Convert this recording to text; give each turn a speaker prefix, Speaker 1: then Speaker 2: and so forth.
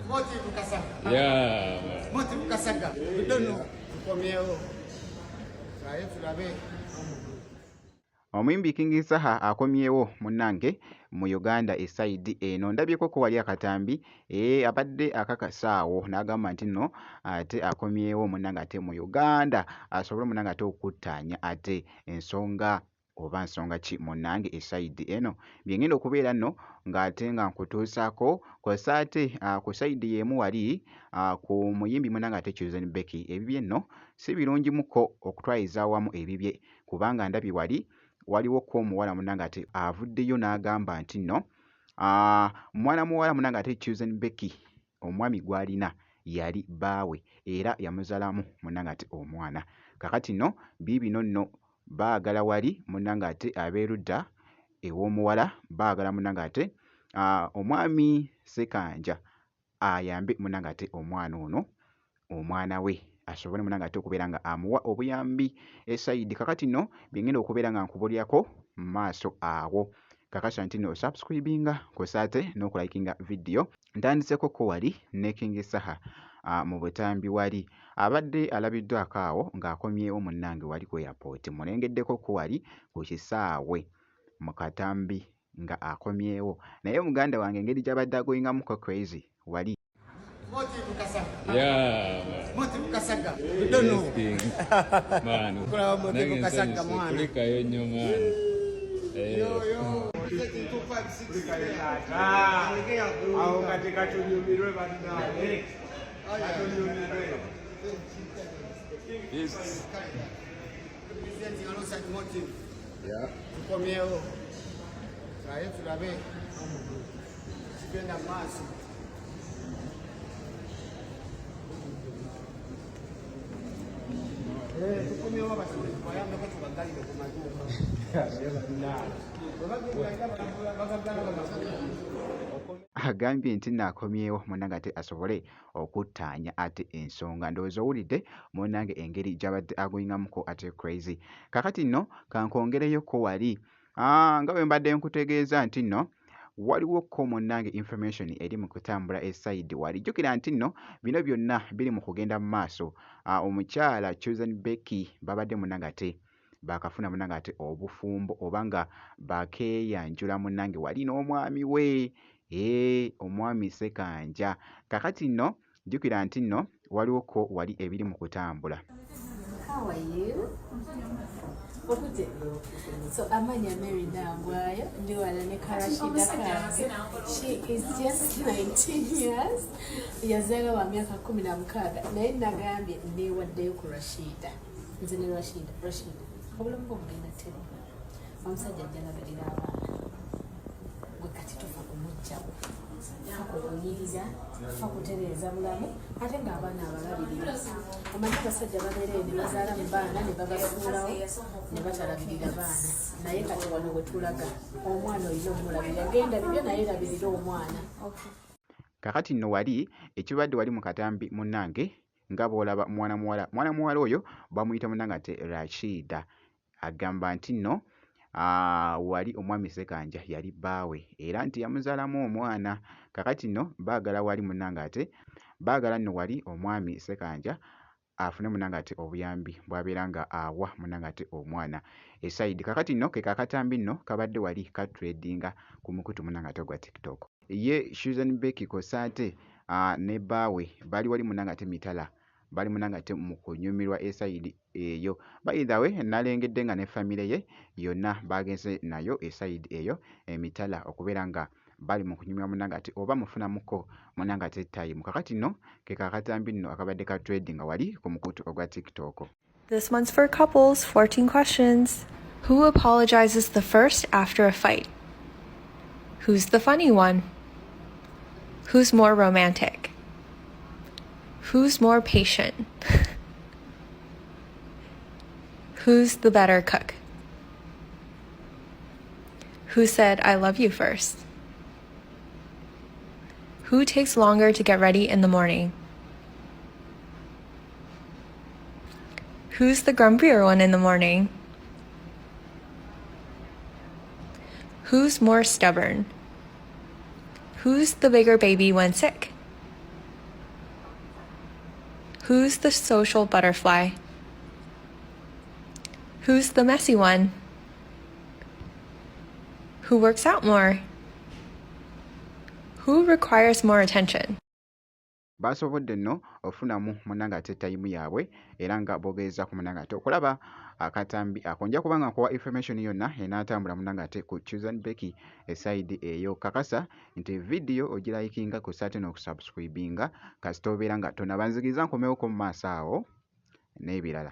Speaker 1: Motive Kasaga.
Speaker 2: Yeah.
Speaker 1: Motive Kasaga. We don't know. Tukomyewo. Tulabe tulabe.
Speaker 3: Omuyimbi King Saha akomyewo munnange mu Uganda esayidi eno. Ndabyeko ko wali akatambi abadde akakasaawo n'agamba nti nno ate akomyewo munnange ate mu Uganda asobole munnange ate okuttaanya ate ensonga oba nsonga ki munnange esayidi eno byengenda okubeera nno ng'ate nga nkutuusaako kw'ossa ate ku sayidi y'emu wali ku muyimbi munnange ate Chosen Becky ebibye nno si birungimuko okutwayiza awamu ebibye kubanga ndabye waliwo ko omuwala munnange ate avuddeyo n'agamba nti nno mwana muwala munnange ate Chosen Becky omwami gw'alina yali bbaawe era yamuzaalamu munnange ate omwana kakati nno biibino nno baagala wali munnange ate abeerudda ew'omuwala baagala munnange ate omwami Ssekanja ayambe munnange ate omwana ono omwana we asobole munnange ate okubeera nga amuwa obuyambi esayidi kakati nno byengenda okubeera nga nkubulyako mu maaso awo kakasa nti nno osubscribinga kw'ossa ate n'okulayikinga vidiyo ntandiseko ko wali ne King Saha mu butambi wali abadde alabiddwako awo ng'akomyewo munnange wali ku airport mulengeddeko ko wali ku kisaawe mu katambi nga akomyewo naye muganda wange engeri gy'abadde agoyingamuko crazy wali
Speaker 1: Motive Kasaga.
Speaker 2: Yeah.
Speaker 1: Motive Kasaga. We don't know.
Speaker 2: Man.
Speaker 1: Kulaba Motive Kasaga mwana.
Speaker 2: Kulikayo nnyo man.
Speaker 1: Yo.
Speaker 4: Aho katika tunyumirwe badale. Atunyumirwe.
Speaker 2: Yes.
Speaker 1: Presenting alongside Motive.
Speaker 2: Yeah.
Speaker 1: Tukomyewo. Tulabe tulabe. Kigenda maaso. Tukomyewo abasomesa bayambeko tubagalire ku maduuka.
Speaker 3: agambye nti naakomyewo munnange ate asobole okuttaanya ate ensonga ndowooza owulidde munnange engeri gy'abadde agoyingamuko ate crazy kakati nno kankongereyo ko wali nga bwe mbadde nkutegeeza nti nno waliwo ko munnange information eri mu kutambula esayidi wali jjukira nti nno bino byonna biri mu kugenda mu maaso omukyala Chosen Becky babadde munnange ate bakafuna munnange ate obufumbo oba nga bakeeyanjula munnange wali n'omwami we omwami Ssekanja kakati nno jjukira nti nno waliwo ko wali ebiri mu kutambula.
Speaker 5: How are you? So Amanya Mary Nangwayo, Nduala Nekarashida Kange. She is just 19 years. Yazala wa miaka 16. Naye nagambye newaddeyo ku Rashida. Nze ne Rashida. Obulamu bw'omugenda teri. Omusajja ajja nabalira abaana. Gwe kati tufa kumugjawo. Fa kukunyiriza, fa kutereeza bulamu, ate ng'abaana abalabirira. Omanyi abasajja babeera ne bazaala mu baana ne babasuulawo ne batalabirira baana. Naye kati wano we tulaga omwana olina omulabirira. Genda bibyo naye labirira omwana.
Speaker 3: Kakati nno wali ekibadde wali mu katambi munnange nga bw'olaba mwana muwala oyo bamuyita munnange ate Rashida agamba nti nno wali omwami Ssekanja yali bbaawe era nti yamuzaalamu omwana kakati nno baagala wali munnange ate baagala nno wali omwami Ssekanja afune munnange ate obuyambi bw'abeera nga awa munnange ate omwana esayidi kakati nno ke kakatambi nno kabadde wali katredinga ku mukutu munnange ate gwa TikTok ye Chosen Becky kw'ossa ate ne bbaawe bali wali munnange ate mitala bali munnange ate mu kunyumirwa esayidi eyo by the way nalengedde nga ne famire ye yonna bagenze nayo esayidi eyo emitala okubeera nga bali mu kunyumirwa munnange ate oba mufunamuko munnange ate time kakati nno ke kakatambi nno akabadde ka trading wali ku mukutu ogwa TikTok.
Speaker 6: This one's for couples. 14 questions. Who apologizes the first after a fight? Who's the funny one? Who's more romantic? Who's more patient? Who's the better cook? Who said I love you first? Who takes longer to get ready in the morning? Who's the grumpier one in the morning? Who's more stubborn? Who's the bigger baby when sick? Who's the social butterfly? Who's the messy one? Who works out more? Who requires more attention?
Speaker 3: Basobodde nno ofunamu munnange ate tayimu yaabwe era nga boogeza ku munnange ate okulaba akatambi ako. Nja kubanga nkuwa information yonna enaatambula munnange ate ku Chuzan Becky esayidi eyo. Kakasa nti vidiyo ogirayikinga ku ate n'okusubscribinga kasita obeera nga tonabanzikiriza nkomewo ko mu maaso awo n'ebirala.